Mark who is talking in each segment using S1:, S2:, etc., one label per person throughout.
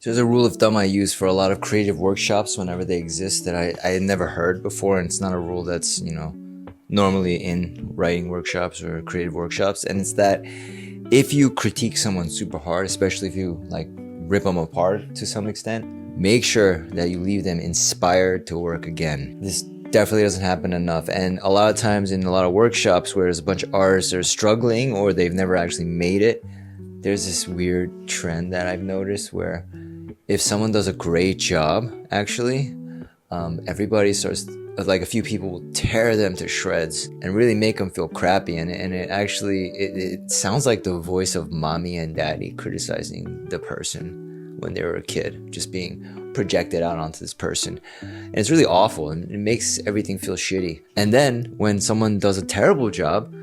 S1: So there's a rule of thumb I use for a lot of creative workshops whenever they exist that I had never heard before, and it's not a rule that's, normally in writing workshops or creative workshops, and it's that if you critique someone super hard, especially if you like rip them apart to some extent, make sure that you leave them inspired to work again. This definitely doesn't happen enough, and a lot of times in a lot of workshops where there's a bunch of artists that are struggling or they've never actually made it, there's this weird trend that I've noticed where if someone does a great job, actually, everybody starts, like a few people will tear them to shreds and really make them feel crappy. And it sounds like the voice of mommy and daddy criticizing the person when they were a kid, just being projected out onto this person. And it's really awful, and it makes everything feel shitty. And then when someone does a terrible job,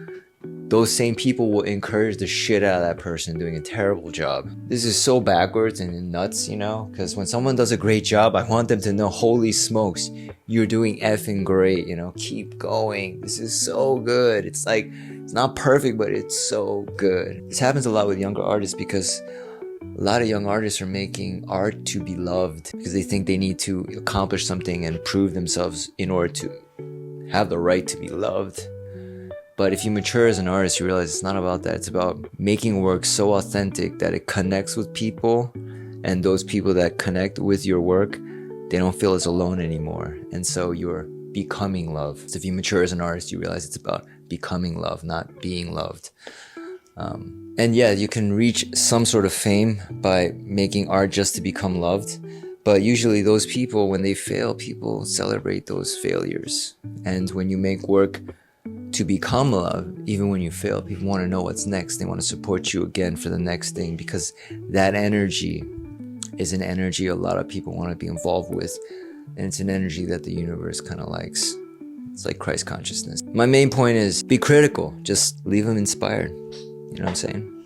S1: those same people will encourage the shit out of that person doing a terrible job. This is so backwards and nuts, because when someone does a great job, I want them to know, holy smokes, you're doing effing great, keep going. This is so good. It's like, it's not perfect, but it's so good. This happens a lot with younger artists because a lot of young artists are making art to be loved because they think they need to accomplish something and prove themselves in order to have the right to be loved. But if you mature as an artist, you realize it's not about that. It's about making work so authentic that it connects with people, and those people that connect with your work, they don't feel as alone anymore. And so you're becoming love. So if you mature as an artist, you realize it's about becoming love, not being loved. And yeah, you can reach some sort of fame by making art just to become loved. But usually those people, when they fail, people celebrate those failures. And when you make work to become love, even when you fail, people want to know what's next. They want to support you again for the next thing, because that energy is an energy a lot of people want to be involved with, and it's an energy that the universe kind of likes. It's like Christ consciousness. My main point is be critical, just leave them inspired. You know what I'm saying?